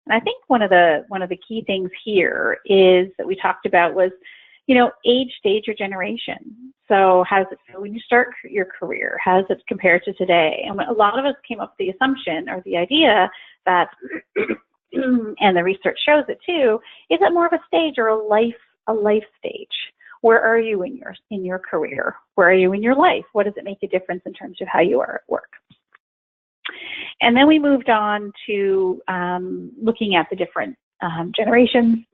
And I think one of the key things here is that we talked about was, age, stage, or generation. So how does it feel when you start your career? How does it compare to today? And a lot of us came up with the assumption or the idea that, and the research shows it too, is it more of a stage or a life stage? Where are you in your career? Where are you in your life? What does it make a difference in terms of how you are at work? And then we moved on to looking at the different generations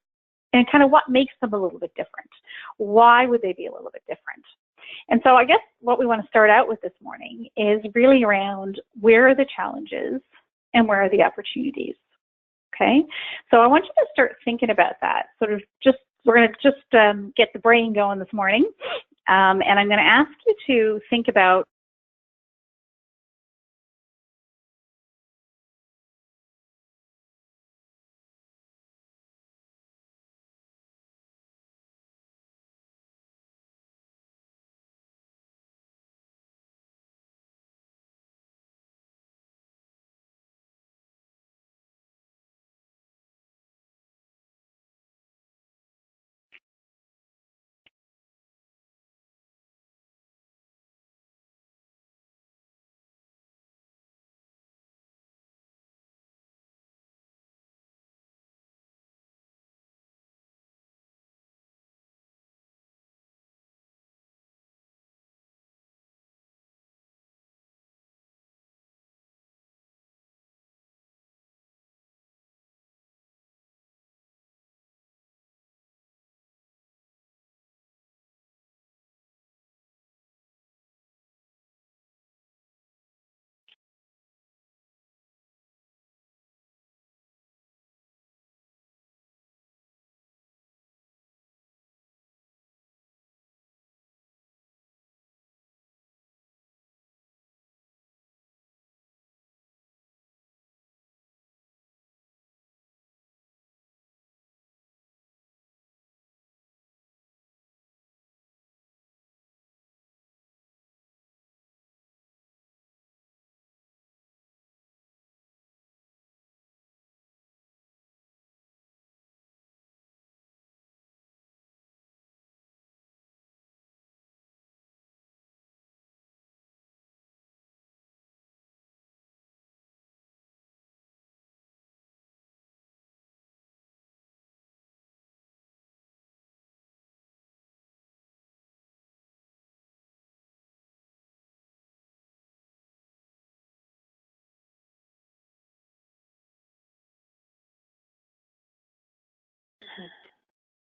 and kind of what makes them a little bit different. Why would they be a little bit different? And so I guess what we want to start out with this morning is really around where are the challenges and where are the opportunities, okay? So I want you to start thinking about that, we're going to just get the brain going this morning, and I'm going to ask you to think about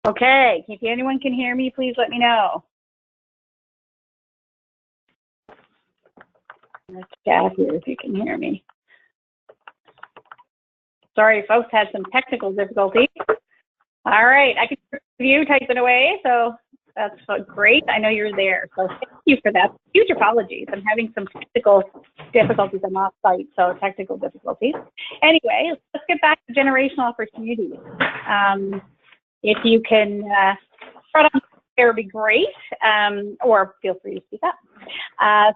Okay, if anyone can hear me, please let me know. Let's chat here if you can hear me. Sorry, folks had some technical difficulties. All right, I can hear you typing away, so that's great. I know you're there, so thank you for that. Huge apologies. I'm having some technical difficulties. I'm off site, so technical difficulties. Anyway, let's get back to generational opportunities. If you can start on there would be great, or feel free to speak up.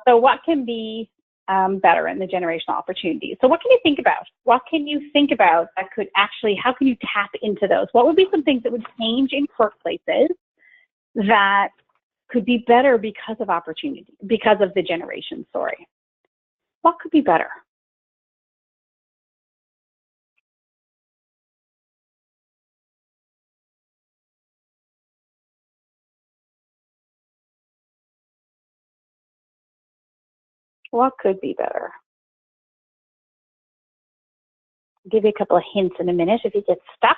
So what can be better in the generational opportunities? So what can you think about? What can you think about that could actually, how can you tap into those? What would be some things that would change in workplaces that could be better because of opportunity, because of the generation story? What could be better? What could be better? I'll give you a couple of hints in a minute if you get stuck.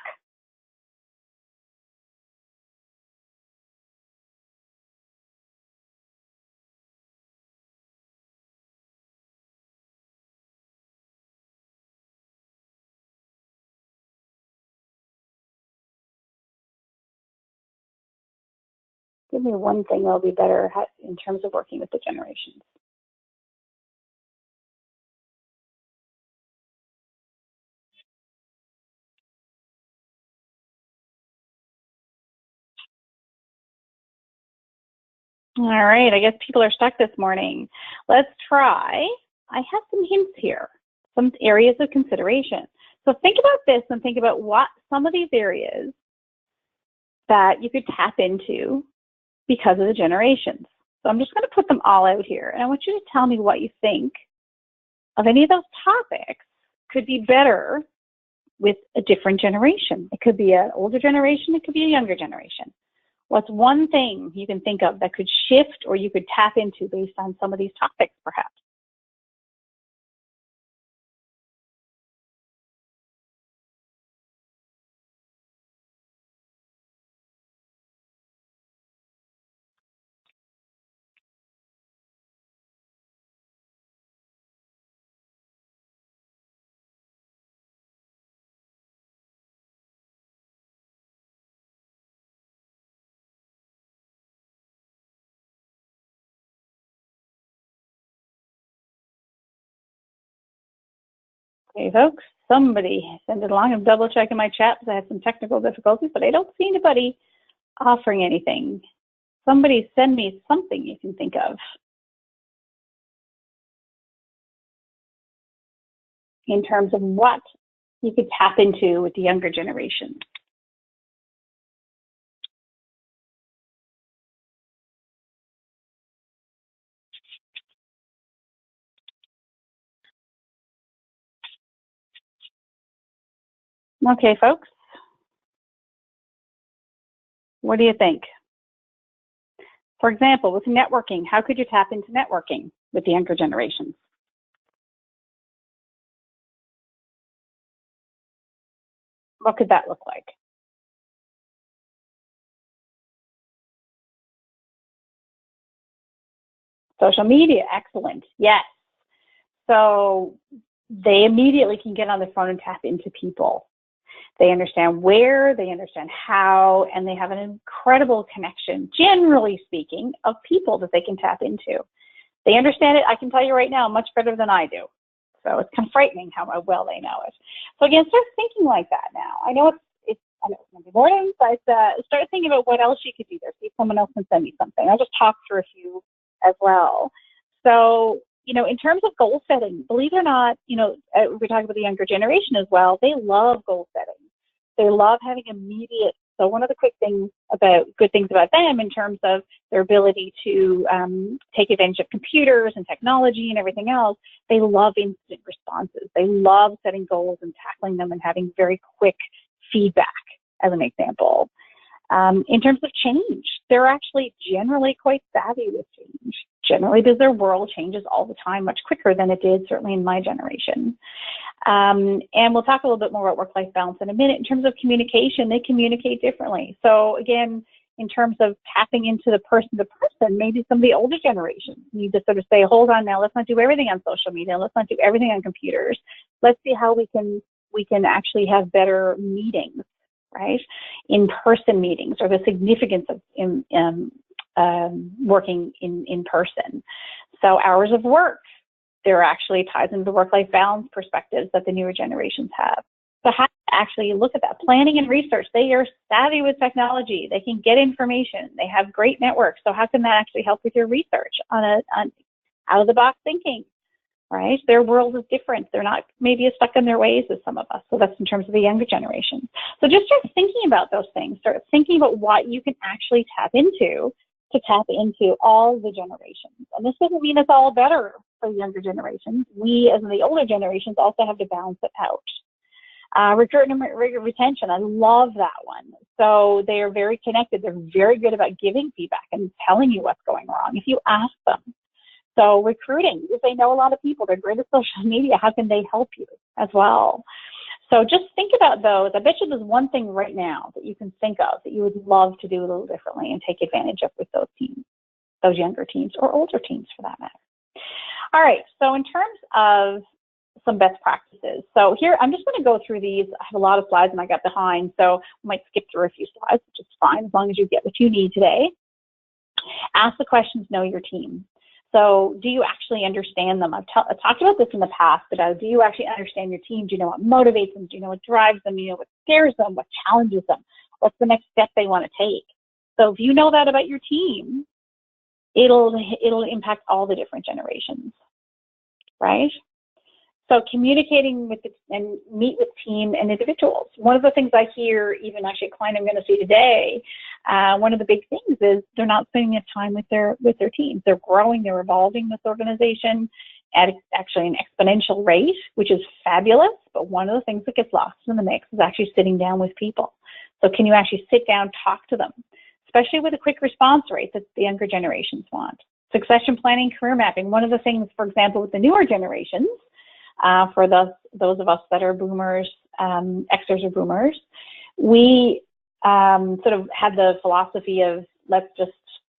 Give me one thing that'll be better in terms of working with the generations. All right, I guess people are stuck this morning. Let's try. I have some hints here, some areas of consideration. So think about this and think about what some of these areas that you could tap into because of the generations. So I'm just going to put them all out here, and I want you to tell me what you think of any of those topics could be better with a different generation. It could be an older generation, it could be a younger generation. What's one thing you can think of that could shift or you could tap into based on some of these topics, perhaps? Okay, folks, somebody send it along. I'm double checking my chat because I had some technical difficulties, but I don't see anybody offering anything. Somebody send me something you can think of in terms of what you could tap into with the younger generation. Okay, folks, what do you think? For example, with networking, how could you tap into networking with the younger generations? What could that look like? Social media, excellent, yes. So they immediately can get on the phone and tap into people. They understand where, they understand how, and they have an incredible connection, generally speaking, of people that they can tap into. They understand it, I can tell you right now, much better than I do. So it's kind of frightening how well they know it. So again, start thinking like that now. I know it's Monday morning, but start thinking about what else you could do there. See if someone else can send me something. I'll just talk through a few as well. So, you know, in terms of goal setting, believe it or not, you know, we're talking about the younger generation as well. They love goal setting. They love having immediate. So one of the good things about them in terms of their ability to take advantage of computers and technology and everything else, they love instant responses. They love setting goals and tackling them and having very quick feedback, as an example. In terms of change, they're actually generally quite savvy with change, generally because their world changes all the time, much quicker than it did certainly in my generation. And we'll talk a little bit more about work-life balance in a minute. In terms of communication, they communicate differently. So again, in terms of tapping into the person to person, maybe some of the older generations need to sort of say, hold on now, let's not do everything on social media, let's not do everything on computers. Let's see how we can actually have better meetings, right? In-person meetings, or the significance of working in person. So hours of work, there actually ties into the work-life balance perspectives that the newer generations have. So how to actually look at that? Planning and research, they are savvy with technology. They can get information. They have great networks. So how can that actually help with your research on out-of-the-box thinking, right? Their world is different. They're not maybe as stuck in their ways as some of us. So that's in terms of the younger generation. So just start thinking about those things. Start thinking about what you can actually tap into to tap into all the generations. And this doesn't mean it's all better for the younger generations. We, as in the older generations, also have to balance it out. Recruitment and retention, I love that one. So they are very connected. They're very good about giving feedback and telling you what's going wrong if you ask them. So recruiting, if they know a lot of people, they're great at social media, how can they help you as well? So just think about those. I bet you there's one thing right now that you can think of that you would love to do a little differently and take advantage of with those teams, those younger teams or older teams for that matter. All right, so in terms of some best practices. So here, I'm just going to go through these. I have a lot of slides and I got behind, so I might skip through a few slides, which is fine as long as you get what you need today. Ask the questions, know your team. So do you actually understand them? I've talked about this in the past, but do you actually understand your team? Do you know what motivates them? Do you know what drives them? Do you know what scares them? What challenges them? What's the next step they want to take? So if you know that about your team, it'll impact all the different generations, right? So communicating with and meet with team and individuals. One of the things I hear, even actually a client I'm going to see today, one of the big things is they're not spending enough time with their teams. They're growing, they're evolving this organization at actually an exponential rate, which is fabulous. But one of the things that gets lost in the mix is actually sitting down with people. So can you actually sit down, talk to them, especially with a quick response rate that the younger generations want? Succession planning, career mapping. One of the things, for example, with the newer generations, for those of us that are boomers, Xers or boomers, we sort of had the philosophy of let's just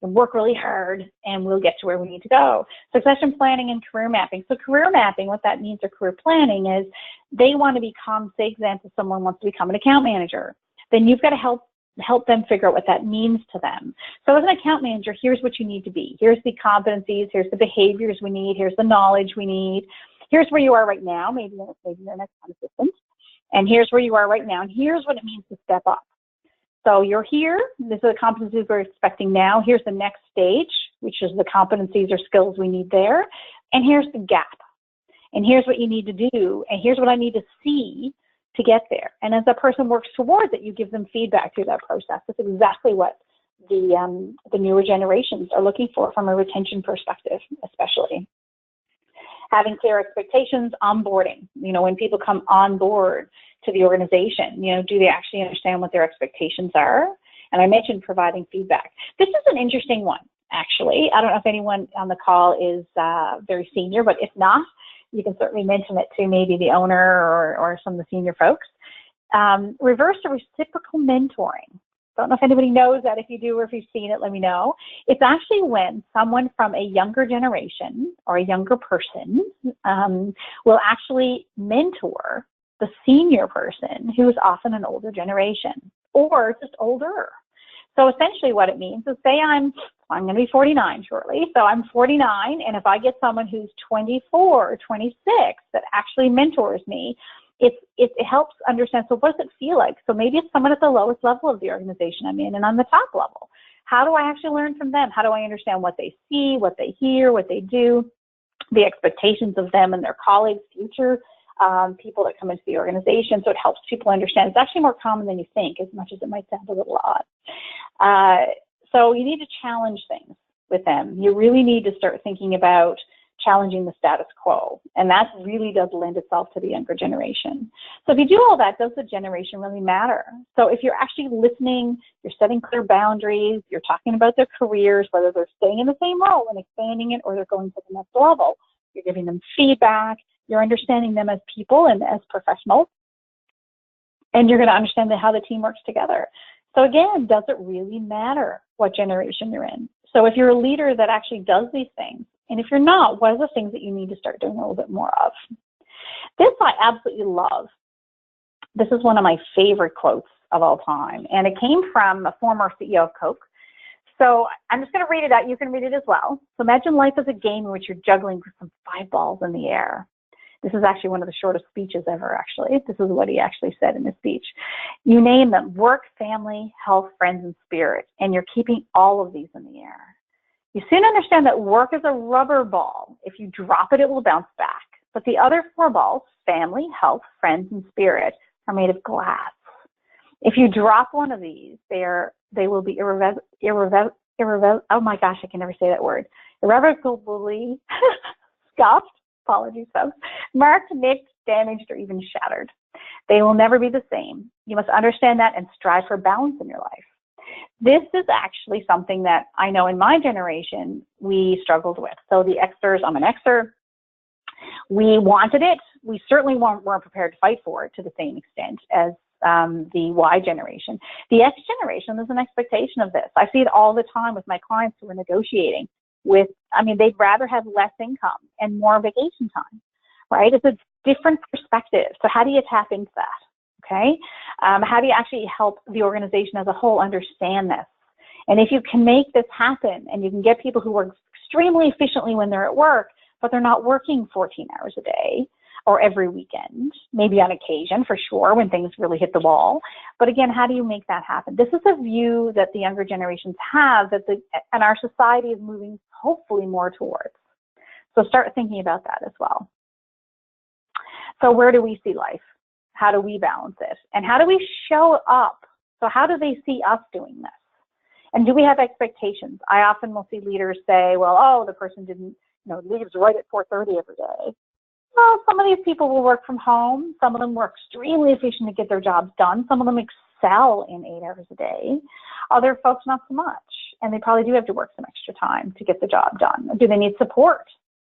work really hard and we'll get to where we need to go. Succession planning and career mapping. So career mapping, what that means, or career planning, is they want to become, say, example, someone wants to become an account manager. Then you've got to help them figure out what that means to them. So as an account manager, here's what you need to be. Here's the competencies, here's the behaviors we need, here's the knowledge we need. Here's where you are right now, maybe you're next assistant, and here's where you are right now, and here's what it means to step up. So you're here, these are the competencies we're expecting now, here's the next stage, which is the competencies or skills we need there, and here's the gap, and here's what you need to do, and here's what I need to see to get there. And as that person works towards it, you give them feedback through that process. That's exactly what the newer generations are looking for from a retention perspective, especially. Having clear expectations, onboarding. You know, when people come on board to the organization, you know, do they actually understand what their expectations are? And I mentioned providing feedback. This is an interesting one, actually. I don't know if anyone on the call is very senior, but if not, you can certainly mention it to maybe the owner or some of the senior folks. Reverse or reciprocal mentoring. Don't know if anybody knows that. If you do or if you've seen it, let me know. It's actually when someone from a younger generation or a younger person will actually mentor the senior person who is often an older generation or just older. So essentially what it means is, say I'm going to be 49 shortly, so I'm 49, and if I get someone who's 24 or 26 that actually mentors me, it helps understand, so what does it feel like? So maybe it's someone at the lowest level of the organization I'm in and on the top level. How do I actually learn from them? How do I understand what they see, what they hear, what they do, the expectations of them and their colleagues, future people that come into the organization? So it helps people understand. It's actually more common than you think, as much as it might sound a little odd. So you need to challenge things with them. You really need to start thinking about challenging the status quo, and that really does lend itself to the younger generation. So if you do all that, does the generation really matter? So if you're actually listening, you're setting clear boundaries, you're talking about their careers, whether they're staying in the same role and expanding it or they're going to the next level, you're giving them feedback, you're understanding them as people and as professionals, and you're going to understand how the team works together. So again, does it really matter what generation you're in? So if you're a leader that actually does these things, and if you're not, what are the things that you need to start doing a little bit more of? This I absolutely love. This is one of my favorite quotes of all time, and it came from a former CEO of Coke. So I'm just going to read it out. You can read it as well. So imagine life as a game in which you're juggling some 5 balls in the air. This is actually one of the shortest speeches ever, actually. This is what he actually said in his speech. You name them: work, family, health, friends, and spirit, and you're keeping all of these in the air. You soon understand that work is a rubber ball. If you drop it, it will bounce back. But the other 4 balls, family, health, friends, and spirit, are made of glass. If you drop one of these, they will be oh my gosh, I can never say that word. Irrevocably scuffed, apologies folks, marked, nicked, damaged, or even shattered. They will never be the same. You must understand that and strive for balance in your life. This is actually something that I know in my generation we struggled with. So the Xers, I'm an Xer, we wanted it. We certainly weren't prepared to fight for it to the same extent as the Y generation. The X generation, there's an expectation of this. I see it all the time with my clients who are negotiating with, they'd rather have less income and more vacation time, right? It's a different perspective. So how do you tap into that? Okay, how do you actually help the organization as a whole understand this? And if you can make this happen and you can get people who work extremely efficiently when they're at work, but they're not working 14 hours a day or every weekend, maybe on occasion for sure when things really hit the wall. But again, how do you make that happen? This is a view that the younger generations have and our society is moving hopefully more towards. So start thinking about that as well. So where do we see life? How do we balance it? And how do we show up? So how do they see us doing this? And do we have expectations? I often will see leaders say, well, oh, the person didn't, leaves right at 4:30 every day. Well, some of these people will work from home. Some of them were extremely efficient to get their jobs done. Some of them excel in 8 hours a day. Other folks, not so much. And they probably do have to work some extra time to get the job done. Do they need support,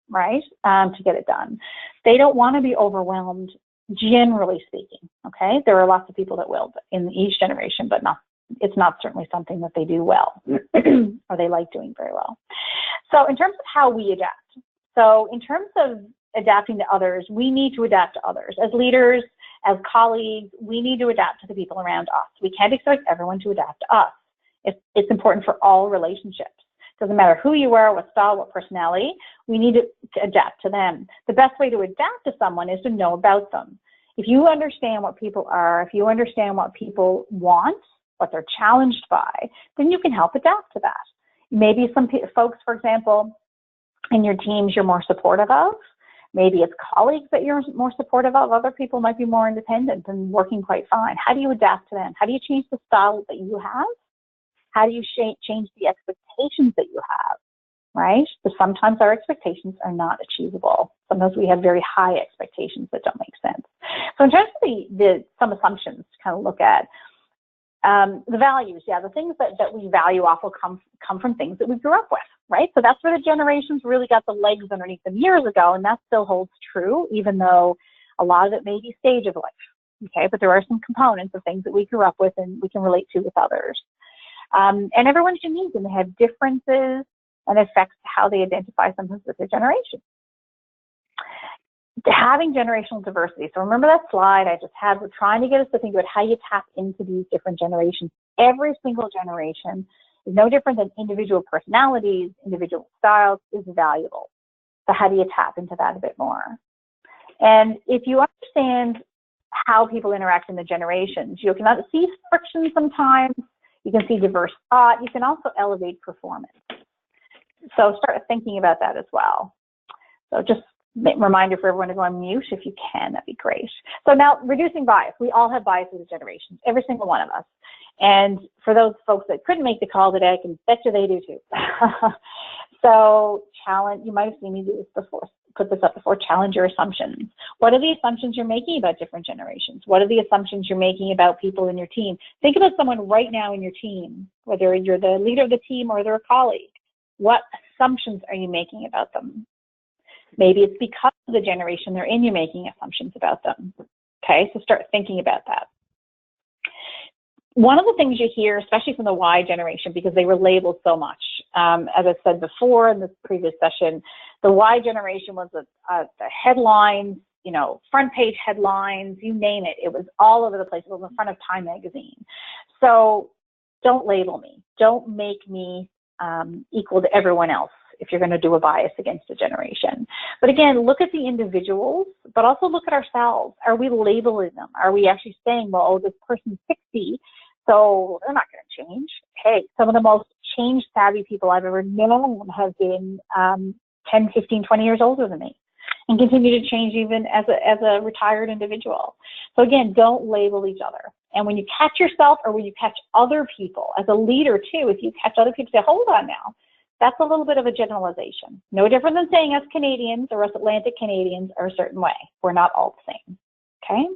right, to get it done? They don't want to be overwhelmed, generally speaking, okay? There are lots of people that will in each generation, but it's not certainly something that they do well or they like doing very well. So in terms of how we adapt, so in terms of adapting to others, we need to adapt to others. As leaders, as colleagues, we need to adapt to the people around us. We can't expect everyone to adapt to us. It's important for all relationships. Doesn't matter who you are, what style, what personality, we need to adapt to them. The best way to adapt to someone is to know about them. If you understand what people are, if you understand what people want, what they're challenged by, then you can help adapt to that. Maybe some folks, for example, in your teams you're more supportive of. Maybe it's colleagues that you're more supportive of. Other people might be more independent and working quite fine. How do you adapt to them? How do you change the style that you have? How do you change the expectations that you have, right? Because sometimes our expectations are not achievable. Sometimes we have very high expectations that don't make sense. So in terms of some assumptions to kind of look at, the values, the things that we value off will come from things that we grew up with, right? So that's where the generations really got the legs underneath them years ago, and that still holds true, even though a lot of it may be stage of life, okay? But there are some components of things that we grew up with and we can relate to with others. And everyone's unique, and they have differences and affects how they identify sometimes with their generation. Having generational diversity. So remember that slide I just had? We're trying to get us to think about how you tap into these different generations. Every single generation is no different than individual personalities, individual styles is valuable. So how do you tap into that a bit more? And if you understand how people interact in the generations, you can see friction sometimes. You can see diverse thought. You can also elevate performance. So start thinking about that as well. So just reminder for everyone to go on mute if you can, that'd be great. So now, reducing bias. We all have biases as generations, every single one of us. And for those folks that couldn't make the call today, I can bet you they do too. So you might have seen me do this before, put this up before, challenge your assumptions. What are the assumptions you're making about different generations? What are the assumptions you're making about people in your team? Think about someone right now in your team, whether you're the leader of the team or they're a colleague. What assumptions are you making about them? Maybe it's because of the generation they're in, you're making assumptions about them. Okay, so start thinking about that. One of the things you hear, especially from the Y generation, because they were labeled so much, as I said before in the previous session, the Y generation was the headlines, front page headlines, you name it. It was all over the place. It was in front of Time magazine. So don't label me. Don't make me equal to everyone else if you're going to do a bias against a generation. But again, look at the individuals, but also look at ourselves. Are we labeling them? Are we actually saying, well, oh, this person's 60, so they're not going to change? Hey, some of the most change-savvy people I've ever known have been 10, 15, 20 years older than me and continue to change even as a retired individual. So again, don't label each other. And when you catch yourself or when you catch other people, as a leader too, if you catch other people, say, hold on now, that's a little bit of a generalization. No different than saying us Canadians or us Atlantic Canadians are a certain way. We're not all the same, okay?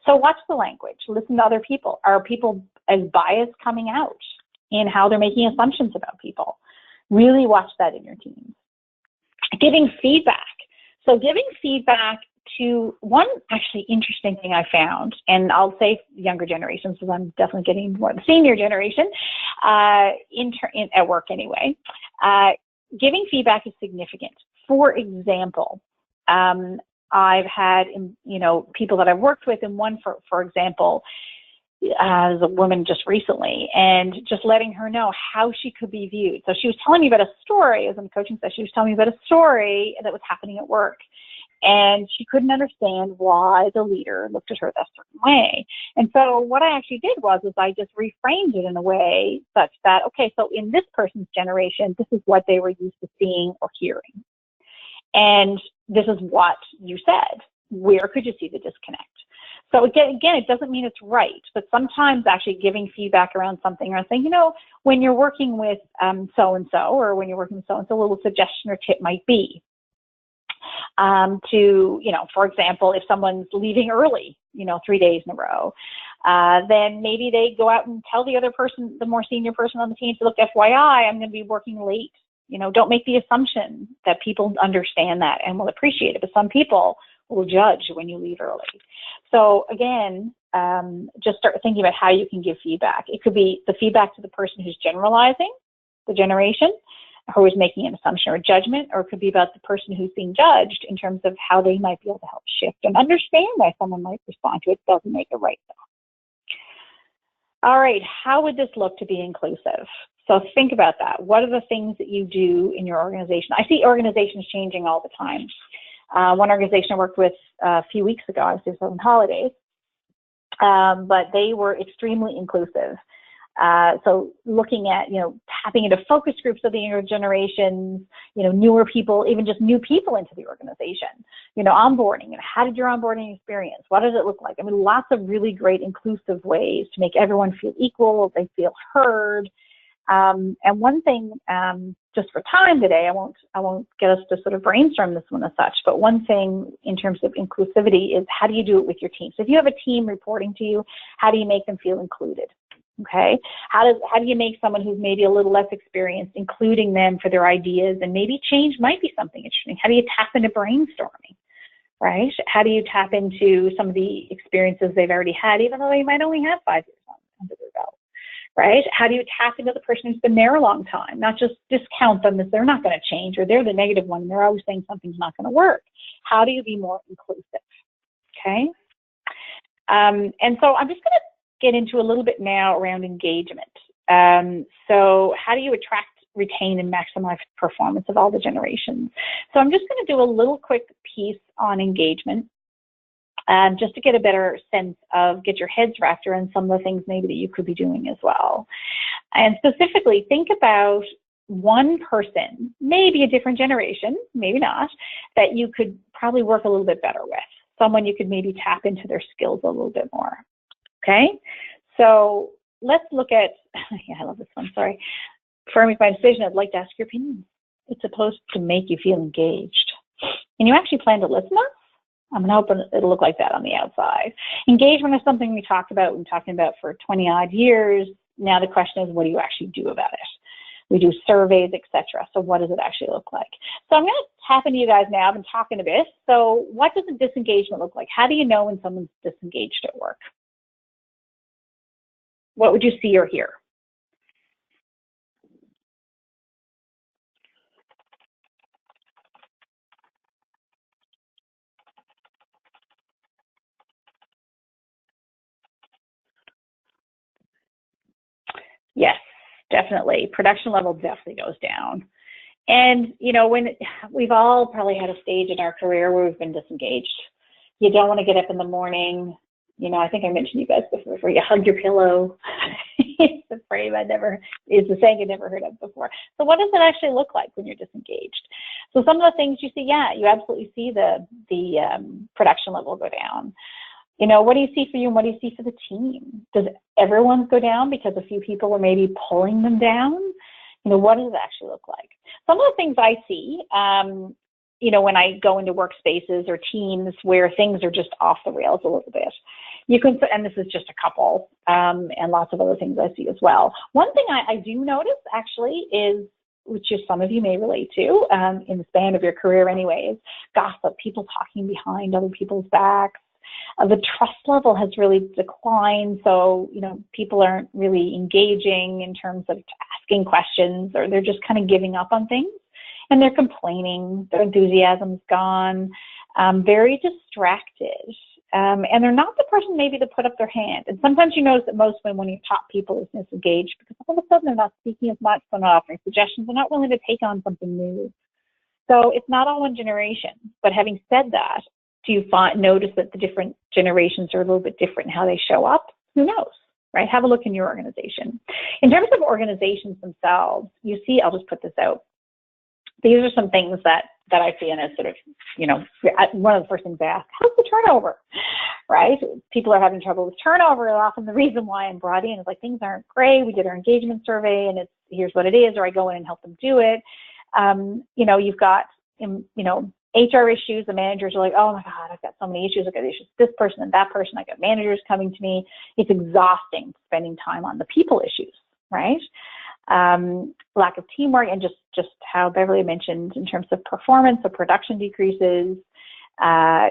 So watch the language. Listen to other people. Are people as biased coming out in how they're making assumptions about people? Really watch that in your teams. Giving feedback. So giving feedback to one actually interesting thing I found, and I'll say younger generations because I'm definitely getting more the senior generation at work anyway. Giving feedback is significant. For example, I've had people that I've worked with, and one for example, as a woman just recently, and just letting her know how she could be viewed. So she was telling me about a story, as in the coaching session, she was telling me about a story that was happening at work. And she couldn't understand why the leader looked at her that certain way. And so what I actually did was I just reframed it in a way such that, okay, so in this person's generation, this is what they were used to seeing or hearing. And this is what you said. where could you see the disconnect? So again, it doesn't mean it's right, but sometimes actually giving feedback around something or saying, when you're working with so-and-so, or when you're working with so-and-so, a little suggestion or tip might be to, for example, if someone's leaving early, 3 days in a row, then maybe they go out and tell the other person, the more senior person on the team, to look, FYI, I'm going to be working late. Don't make the assumption that people understand that and will appreciate it, but some people will judge when you leave early. So again, just start thinking about how you can give feedback. It could be the feedback to the person who's generalizing the generation, who is making an assumption or a judgment, or it could be about the person who's being judged in terms of how they might be able to help shift and understand why someone might respond to it. Doesn't make it right, though. All right, how would this look to be inclusive? So think about that. What are the things that you do in your organization? I see organizations changing all the time. One organization I worked with a few weeks ago, I was on holidays, but they were extremely inclusive. So looking at, tapping into focus groups of the younger generations, newer people, even just new people into the organization, onboarding, and how did your onboarding experience? What does it look like? I mean, lots of really great inclusive ways to make everyone feel equal, they feel heard. And one thing, just for time today, I won't get us to sort of brainstorm this one as such, but one thing in terms of inclusivity is how do you do it with your team? So if you have a team reporting to you, how do you make them feel included? Okay, how do you make someone who's maybe a little less experienced, including them for their ideas, and maybe change might be something interesting? How do you tap into brainstorming, right? How do you tap into some of the experiences they've already had, even though they might only have 5 years under their belt, right? How do you tap into the person who's been there a long time, not just discount them as they're not going to change, or they're the negative one and they're always saying something's not going to work? How do you be more inclusive? Okay, and so I'm just going to get into a little bit now around engagement. So how do you attract, retain, and maximize performance of all the generations? So I'm just going to do a little quick piece on engagement, just to get a better sense of, get your heads wrapped around some of the things maybe that you could be doing as well. And specifically, think about one person, maybe a different generation, maybe not, that you could probably work a little bit better with. Someone you could maybe tap into their skills a little bit more. Okay, so let's look at, I love this one, sorry. Before I make my decision, I'd like to ask your opinion. It's supposed to make you feel engaged. And you actually plan to listen to us? I'm hoping it'll look like that on the outside. Engagement is something we talked about, we've been talking about for 20 odd years. Now the question is, what do you actually do about it? We do surveys, etc. So what does it actually look like? So I'm going to tap into you guys now. I've been talking a bit. So what does a disengagement look like? How do you know when someone's disengaged at work? What would you see or hear? Yes, definitely. Production level definitely goes down. And, when we've all probably had a stage in our career where we've been disengaged. You don't want to get up in the morning. I think I mentioned you guys before, you hug your pillow. It's a phrase it's a saying I never heard of before. So what does it actually look like when you're disengaged? So some of the things you see, you absolutely see the production level go down. What do you see for you and what do you see for the team? Does everyone's go down because a few people are maybe pulling them down? What does it actually look like? Some of the things I see, when I go into workspaces or teams where things are just off the rails a little bit, you can, and this is just a couple, and lots of other things I see as well. One thing I do notice actually is, which is some of you may relate to in the span of your career anyways, gossip, people talking behind other people's backs. The trust level has really declined, so people aren't really engaging in terms of asking questions, or they're just kind of giving up on things. And they're complaining, their enthusiasm's gone, very distracted, and they're not the person maybe to put up their hand. And sometimes you notice that most when your top people is disengaged, because all of a sudden they're not speaking as much, they're not offering suggestions, they're not willing to take on something new. So it's not all one generation. But having said that, do you notice that the different generations are a little bit different in how they show up? Who knows, right? Have a look in your organization. In terms of organizations themselves, you see, I'll just put this out. These are some things that that I see in as sort of, one of the first things I ask, how's the turnover, right? People are having trouble with turnover. Often the reason why I'm brought in is like, things aren't great. We did our engagement survey and here's what it is, or I go in and help them do it. You've got, HR issues. The managers are like, oh my God, I've got so many issues. I've got issues with this person and that person. I got managers coming to me. It's exhausting spending time on the people issues, right? Lack of teamwork, and just how Beverly mentioned in terms of performance, the production decreases.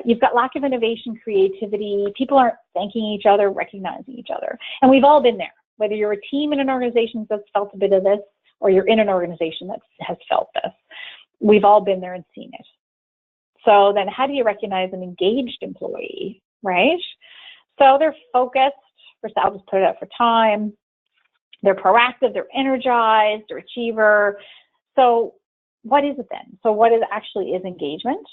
You've got lack of innovation, creativity. People aren't thanking each other, recognizing each other. And we've all been there, whether you're a team in an organization that's felt a bit of this, or you're in an organization that has felt this. We've all been there and seen it. So then how do you recognize an engaged employee, right? So they're focused, I'll just put it out for time. They're proactive, they're energized, they're achiever. So what is it then? So what actually is engagement?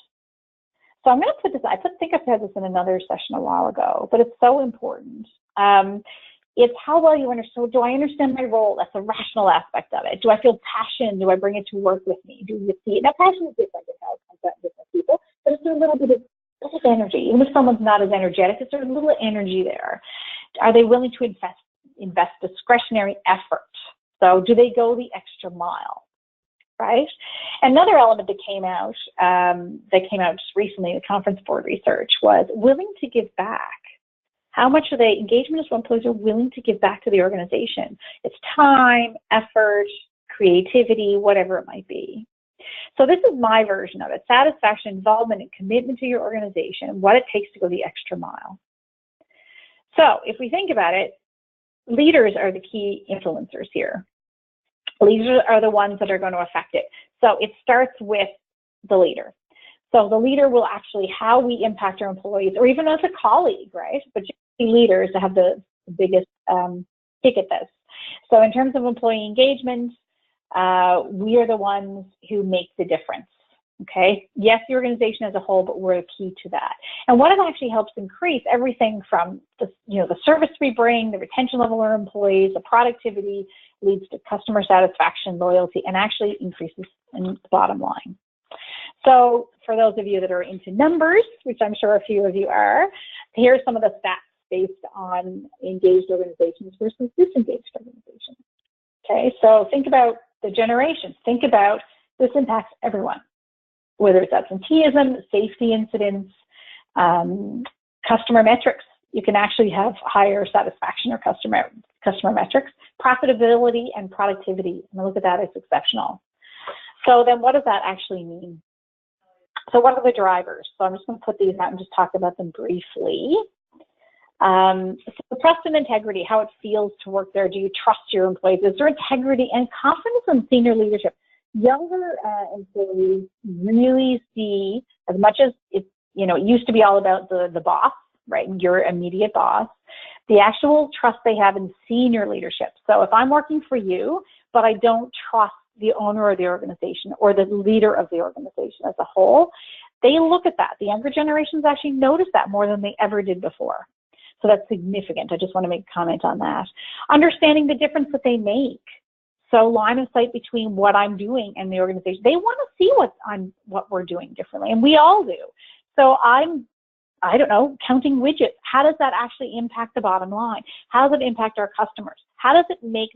So I'm going to put this, I think I said this in another session a while ago, but it's so important. It's how well you understand. So do I understand my role? That's a rational aspect of it. Do I feel passion? Do I bring it to work with me? Do you see it? Now, passion is different in how it comes out in different people, but it's a little bit of energy. Even if someone's not as energetic, it's a little energy there. Are they willing to invest discretionary effort? So do they go the extra mile, right? Another element that came out just recently, the conference board research, was willing to give back. How much of the engagement employees are willing to give back to the organization? It's time, effort, creativity, whatever it might be. So this is my version of it: satisfaction, involvement, and commitment to your organization, and what it takes to go the extra mile. So if we think about it, leaders are the key influencers here. Leaders are the ones that are going to affect it. So it starts with the leader. So the leader will actually, how we impact our employees, or even as a colleague, right? But leaders have the biggest kick at this. So in terms of employee engagement, we are the ones who make the difference. Okay. Yes, the organization as a whole, but we're the key to that. And what it actually helps increase everything from the service we bring, the retention level of our employees, the productivity, leads to customer satisfaction, loyalty, and actually increases in the bottom line. So for those of you that are into numbers, which I'm sure a few of you are, here's some of the stats based on engaged organizations versus disengaged organizations. Okay, so think about the generations. Think about this impacts everyone, whether it's absenteeism, safety incidents, customer metrics. You can actually have higher satisfaction or customer metrics, profitability and productivity. And look at that, it's exceptional. So then what does that actually mean? So what are the drivers? So I'm just going to put these out and just talk about them briefly. So trust and integrity, how it feels to work there. Do you trust your employees? Is there integrity and confidence in senior leadership? Younger employees really see, as much as it used to be all about the boss, right? Your immediate boss, the actual trust they have in senior leadership. So if I'm working for you, but I don't trust the owner of the organization or the leader of the organization as a whole, they look at that. The younger generations actually notice that more than they ever did before. So that's significant. I just want to make a comment on that. Understanding the difference that they make. So line of sight between what I'm doing and the organization. They want to see what we're doing differently, and we all do. So I don't know, counting widgets. How does that actually impact the bottom line? How does it impact our customers? How does it make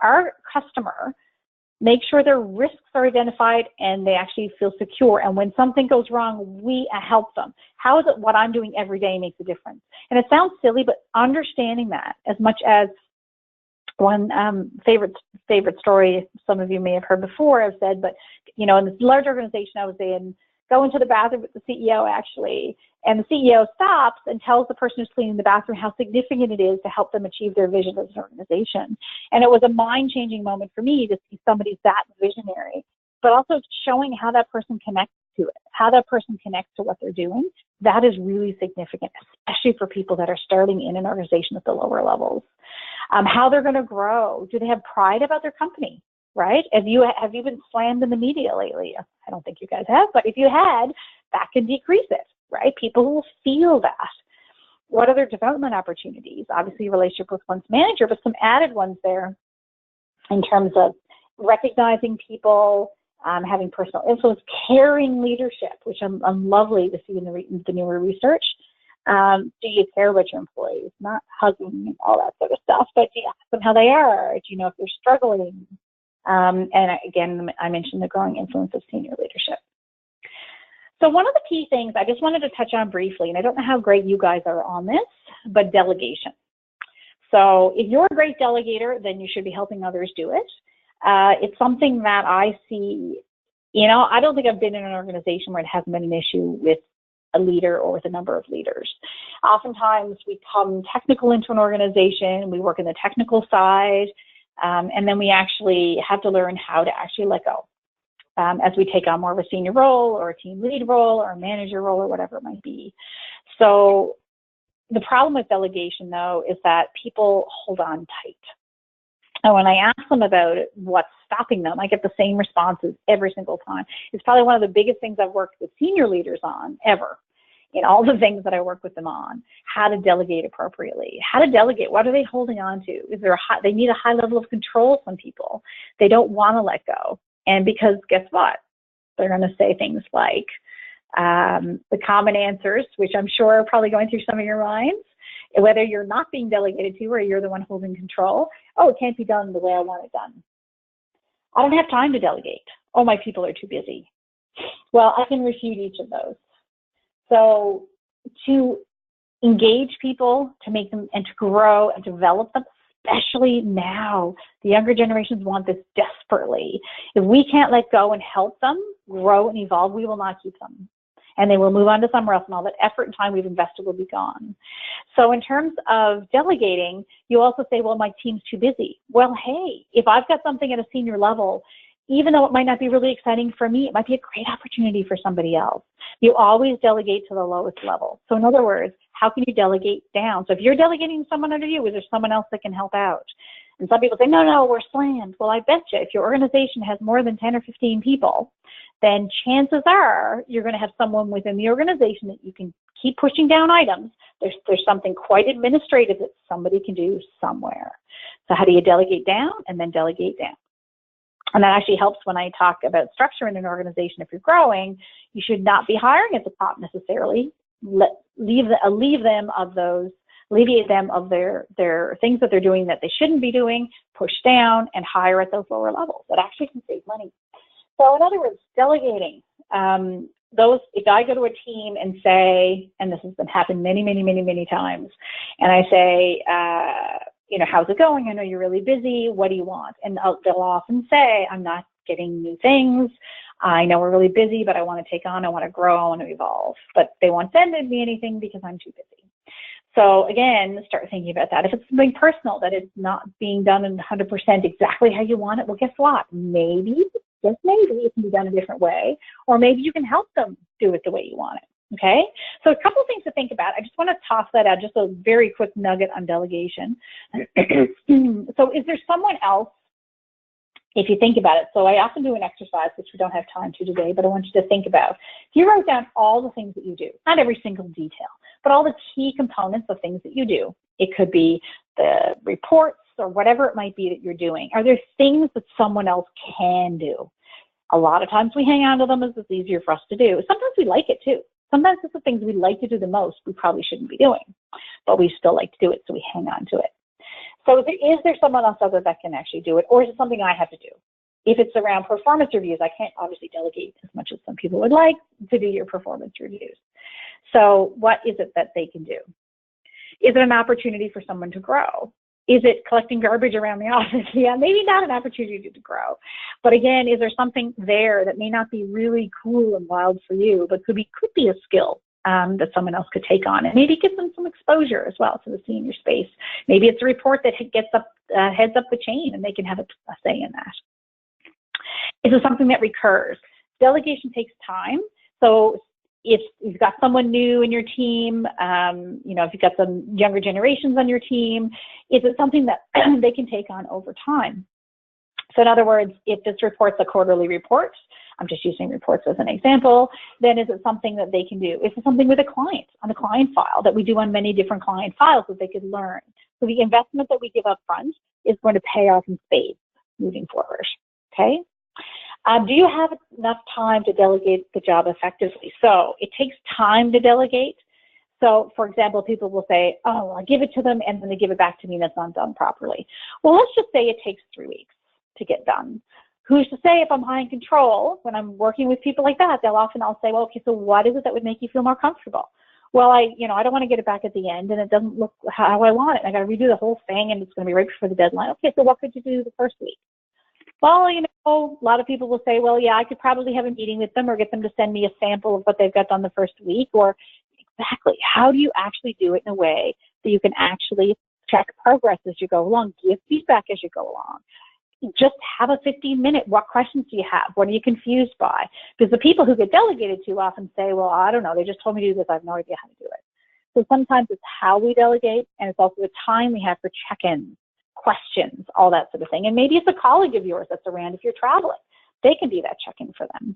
our customer make sure their risks are identified and they actually feel secure? And when something goes wrong, we help them. How is it what I'm doing every day makes a difference? And it sounds silly, but understanding that, as much as one favorite story some of you may have heard before, I've said, but in this large organization I was in, go into the bathroom with the CEO actually, and the CEO stops and tells the person who's cleaning the bathroom how significant it is to help them achieve their vision as an organization. And it was a mind-changing moment for me to see somebody that visionary, but also showing how that person connects to it, how that person connects to what they're doing. That is really significant, especially for people that are starting in an organization at the lower levels. How they're going to grow. Do they have pride about their company? Right? Have you been slammed in the media lately? I don't think you guys have, but if you had, that can decrease it, right? People will feel that. What are their development opportunities? Obviously, relationship with one's manager, but some added ones there in terms of recognizing people, having personal influence, caring leadership, which I'm lovely to see in the newer research. Do you care about your employees? Not hugging and all that sort of stuff, but do you ask them how they are? Do you know if they're struggling? And again, I mentioned the growing influence of senior leadership. So one of the key things I just wanted to touch on briefly, and I don't know how great you guys are on this, but delegation. So if you're a great delegator, then you should be helping others do it. It's something that I see, I don't think I've been in an organization where it hasn't been an issue with a leader or with a number of leaders. Oftentimes we come technical into an organization, we work in the technical side, and then we actually have to learn how to actually let go as we take on more of a senior role or a team lead role or a manager role or whatever it might be. So the problem with delegation, though, is that people hold on tight. And when I ask them about it, what's stopping them, I get the same responses every single time. It's probably one of the biggest things I've worked with senior leaders on ever, in all the things that I work with them on, how to delegate appropriately. How to delegate, what are they holding on to? Is there they need a high level of control, some people. They don't want to let go. And because guess what? They're going to say things like, the common answers, which I'm sure are probably going through some of your minds, whether you're not being delegated to or you're the one holding control. Oh, it can't be done the way I want it done. I don't have time to delegate. Oh, my people are too busy. Well, I can refute each of those. So to engage people, to make them and to grow and develop them, especially now, the younger generations want this desperately. If we can't let go and help them grow and evolve, we will not keep them. And they will move on to somewhere else, and all that effort and time we've invested will be gone. So in terms of delegating, you also say, well, my team's too busy. Well, hey, if I've got something at a senior level, even though it might not be really exciting for me, it might be a great opportunity for somebody else. You always delegate to the lowest level. So in other words, how can you delegate down? So if you're delegating to someone under you, is there someone else that can help out? And some people say, no, we're slammed. Well, I bet you if your organization has more than 10 or 15 people, then chances are you're going to have someone within the organization that you can keep pushing down items. There's something quite administrative that somebody can do somewhere. So how do you delegate down and then delegate down? And that actually helps when I talk about structure in an organization. If you're growing, you should not be hiring at the top necessarily. Alleviate them of their things that they're doing that they shouldn't be doing, push down and hire at those lower levels. That actually can save money. So in other words, delegating. If I go to a team and say, and this has been happened many times, and I say, how's it going? I know you're really busy. What do you want? And they'll often say, I'm not getting new things. I know we're really busy, but I want to take on, I want to grow, I want to evolve. But they won't send me anything because I'm too busy. So again, start thinking about that. If it's something personal that is not being done in 100% exactly how you want it, well, guess what? Maybe, just maybe, it can be done a different way, or maybe you can help them do it the way you want it. Okay? So a couple of things to think about. I just want to toss that out, just a very quick nugget on delegation. So is there someone else, if you think about it? So I often do an exercise, which we don't have time to today, but I want you to think about. If you wrote down all the things that you do, not every single detail, but all the key components of things that you do. It could be the reports or whatever it might be that you're doing. Are there things that someone else can do? A lot of times we hang on to them as it's easier for us to do. Sometimes we like it too. Sometimes it's the things we like to do the most we probably shouldn't be doing, but we still like to do it, so we hang on to it. So is there someone else other that can actually do it, or is it something I have to do? If it's around performance reviews, I can't obviously delegate as much as some people would like to do your performance reviews. So what is it that they can do? Is it an opportunity for someone to grow? Is it collecting garbage around the office? Yeah, maybe not an opportunity to grow. But again, is there something there that may not be really cool and wild for you, but could be a skill that someone else could take on, and maybe give them some exposure as well to the senior space. Maybe it's a report that heads up the chain, and they can have a say in that. Is it something that recurs? Delegation takes time. So if you've got someone new in your team, if you've got some younger generations on your team, is it something that they can take on over time? So in other words, if this report's a quarterly report, I'm just using reports as an example, then is it something that they can do? Is it something with a client, on a client file that we do on many different client files that they could learn? So the investment that we give up front is going to pay off in spades moving forward, okay? Do you have enough time to delegate the job effectively? So it takes time to delegate. So, for example, people will say, oh, I'll give it to them, and then they give it back to me and it's not done properly. Well, let's just say it takes 3 weeks to get done. Who's to say if I'm high in control, when I'm working with people like that, I'll say, well, okay, so what is it that would make you feel more comfortable? Well, I don't want to get it back at the end, and it doesn't look how I want it. I got to redo the whole thing, and it's going to be right before the deadline. Okay, so what could you do the first week? Well, a lot of people will say, well, yeah, I could probably have a meeting with them or get them to send me a sample of what they've got done the first week. Or exactly, how do you actually do it in a way that you can actually check progress as you go along, give feedback as you go along? Just have a 15-minute, what questions do you have? What are you confused by? Because the people who get delegated to often say, well, I don't know, they just told me to do this, I have no idea how to do it. So sometimes it's how we delegate, and it's also the time we have for check-ins, questions, all that sort of thing. And maybe it's a colleague of yours that's around if you're traveling. They can be that check-in for them.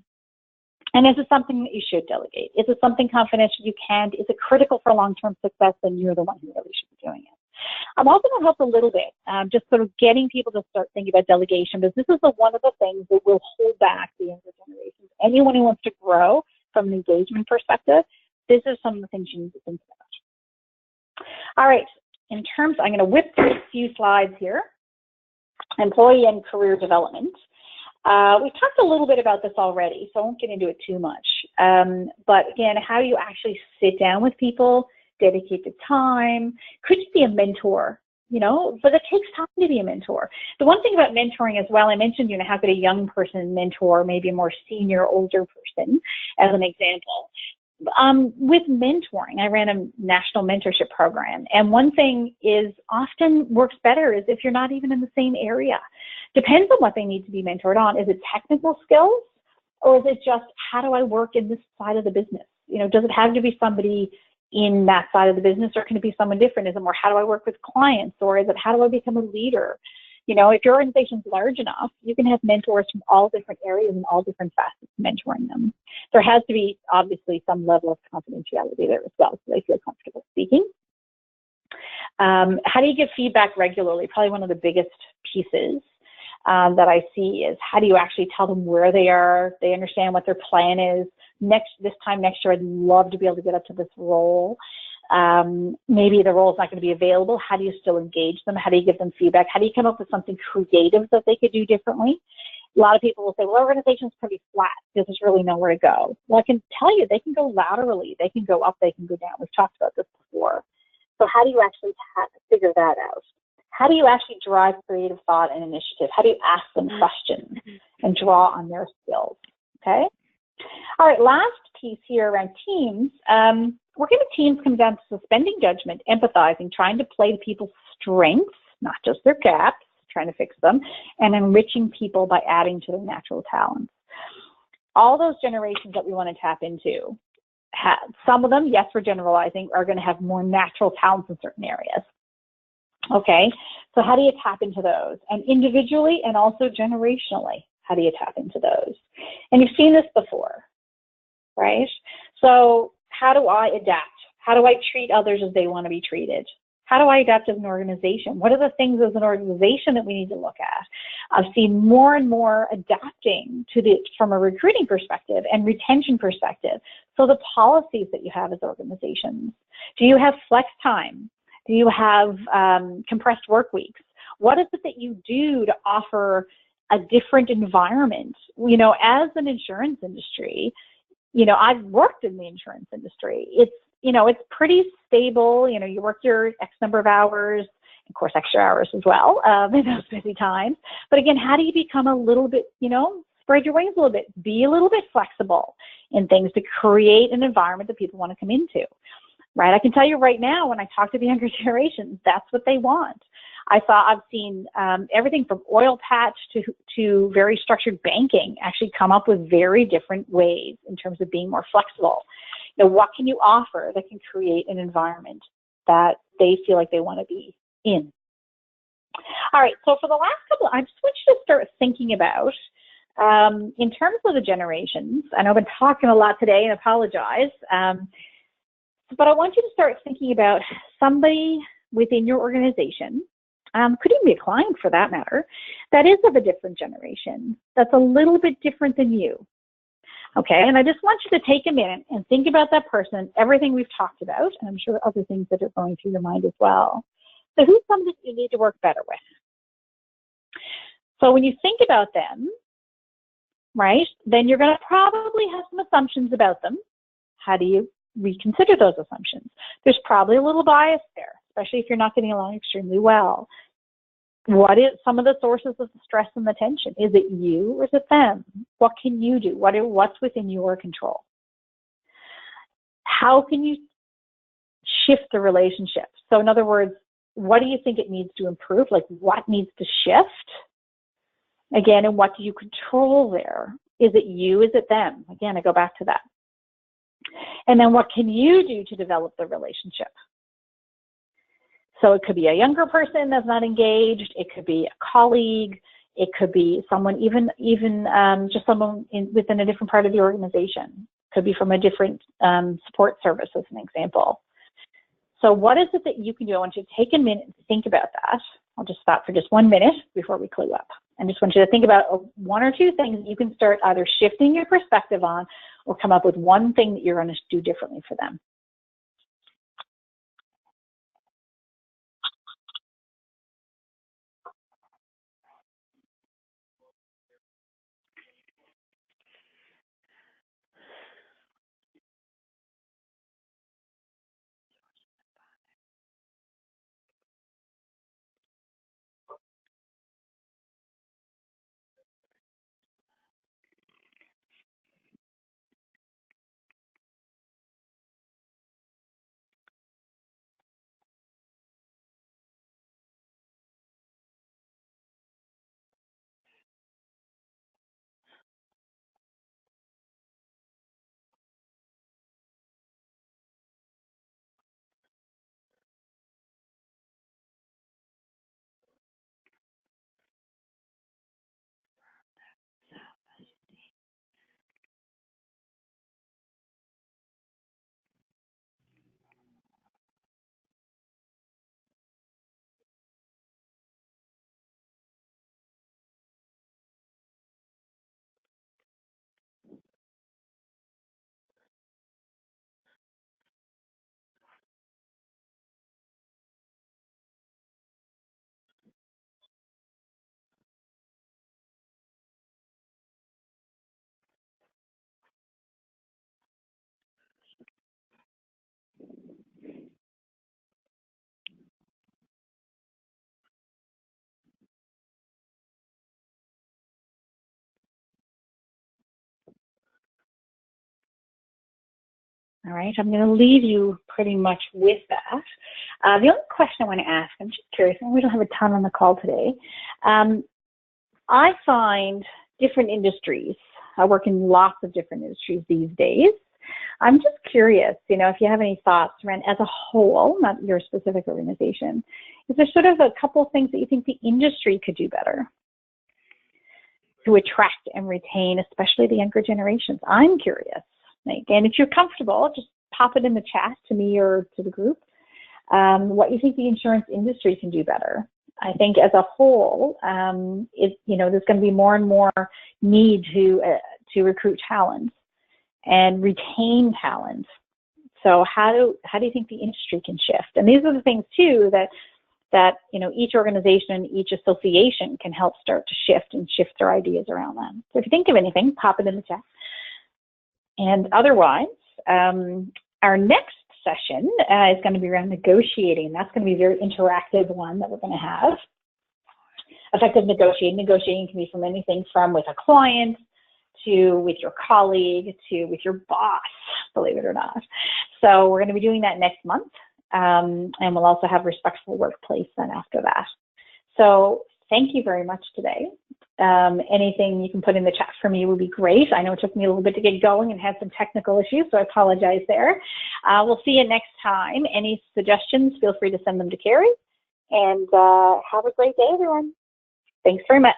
And is it something that you should delegate? Is it something confidential you can't? Is it critical for long-term success? Then you're the one who really should be doing it. I'm also going to help a little bit, just sort of getting people to start thinking about delegation, because this is one of the things that will hold back the younger generations. Anyone who wants to grow from an engagement perspective, this is some of the things you need to think about. All right. I'm going to whip through a few slides here. Employee and career development. We've talked a little bit about this already, so I won't get into it too much. But again, how do you actually sit down with people, dedicate the time? Could you be a mentor? But it takes time to be a mentor. The one thing about mentoring as well, I mentioned, how could a young person mentor maybe a more senior, older person as an example. With mentoring, I ran a national mentorship program, and one thing is often works better is if you're not even in the same area. Depends on what they need to be mentored on. Is it technical skills, or is it just how do I work in this side of the business? Does it have to be somebody in that side of the business, or can it be someone different? Is it more how do I work with clients, or is it how do I become a leader? If your organization's large enough, you can have mentors from all different areas and all different facets mentoring them. There has to be, obviously, some level of confidentiality there as well, so they feel comfortable speaking. How do you give feedback regularly? Probably one of the biggest pieces that I see is how do you actually tell them where they are, they understand what their plan is. This time next year, I'd love to be able to get up to this role. Maybe the role is not going to be available. How do you still engage them? How do you give them feedback? How do you come up with something creative that they could do differently? A lot of people will say, well, our organization's pretty flat. There's just really nowhere to go. Well, I can tell you, they can go laterally. They can go up. They can go down. We've talked about this before. So how do you actually figure that out? How do you actually drive creative thought and initiative? How do you ask them questions and draw on their skills? Okay. All right, last piece here around teams. Working with teams comes down to suspending judgment, empathizing, trying to play to people's strengths, not just their gaps, trying to fix them, and enriching people by adding to their natural talents. All those generations that we want to tap into, some of them, yes, we're generalizing, are going to have more natural talents in certain areas. Okay, so how do you tap into those? And individually and also generationally, how do you tap into those? And you've seen this before, right? So how do I adapt? How do I treat others as they want to be treated? How do I adapt as an organization? What are the things as an organization that we need to look at? I've seen more and more adapting to from a recruiting perspective and retention perspective. So the policies that you have as organizations. Do you have flex time? Do you have compressed work weeks? What is it that you do to offer a different environment? As an insurance industry, I've worked in the insurance industry. It's pretty stable. You work your X number of hours, of course, extra hours as well, in those busy times. But again, how do you become a little bit, spread your wings a little bit, be a little bit flexible in things to create an environment that people want to come into, right? I can tell you right now, when I talk to the younger generations, that's what they want. I've seen everything from oil patch to very structured banking actually come up with very different ways in terms of being more flexible. What can you offer that can create an environment that they feel like they want to be in? All right, so for the last couple, I just want you to start thinking about, in terms of the generations, I know I've been talking a lot today and apologize, but I want you to start thinking about somebody within your organization could even be a client for that matter, that is of a different generation, that's a little bit different than you. Okay, and I just want you to take a minute and think about that person, everything we've talked about, and I'm sure other things that are going through your mind as well. So who's somebody you need to work better with? So when you think about them, right, then you're going to probably have some assumptions about them. How do you reconsider those assumptions? There's probably a little bias there, especially if you're not getting along extremely well. What is some of the sources of the stress and the tension? Is it you or is it them? What can you do? What's within your control? How can you shift the relationship? So in other words, what do you think it needs to improve? Like what needs to shift? Again, and what do you control there? Is it you? Is it them? Again, I go back to that. And then what can you do to develop the relationship? So it could be a younger person that's not engaged. It could be a colleague. It could be someone, even just someone within a different part of the organization. It could be from a different support service, as an example. So what is it that you can do? I want you to take a minute and think about that. I'll just stop for just 1 minute before we clue up. I just want you to think about one or two things you can start either shifting your perspective on or come up with one thing that you're going to do differently for them. All right, I'm going to leave you pretty much with that. The only question I want to ask, I'm just curious, and we don't have a ton on the call today. I find different industries, I work in lots of different industries these days. I'm just curious, if you have any thoughts around as a whole, not your specific organization, is there sort of a couple of things that you think the industry could do better to attract and retain, especially the younger generations? I'm curious. And if you're comfortable, just pop it in the chat to me or to the group, what you think the insurance industry can do better. I think as a whole, there's going to be more and more need to recruit talent and retain talent. So how do you think the industry can shift? And these are the things too that each organization, each association can help start to shift their ideas around them. So if you think of anything, pop it in the chat. And otherwise, our next session is going to be around negotiating. That's going to be a very interactive one that we're going to have. Effective negotiating. Negotiating can be from anything from with a client to with your colleague to with your boss, believe it or not. So we're going to be doing that next month. And we'll also have Respectful Workplace then after that. So thank you very much today. Anything you can put in the chat for me would be great. I know it took me a little bit to get going and had some technical issues, so I apologize there. We'll see you next time. Any suggestions, feel free to send them to Carrie. And have a great day, everyone. Thanks very much.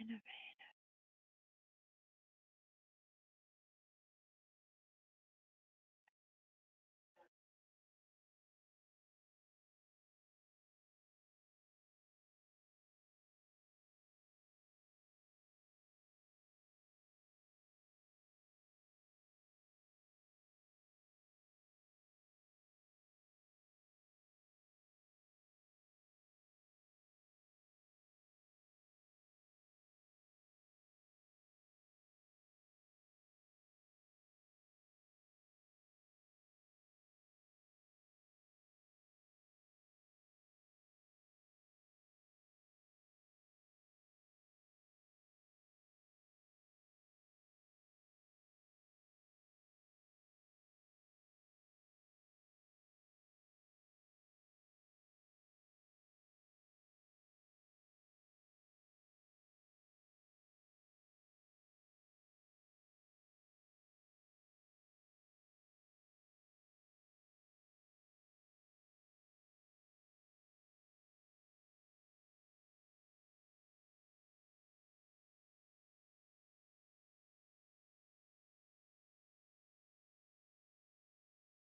innovate.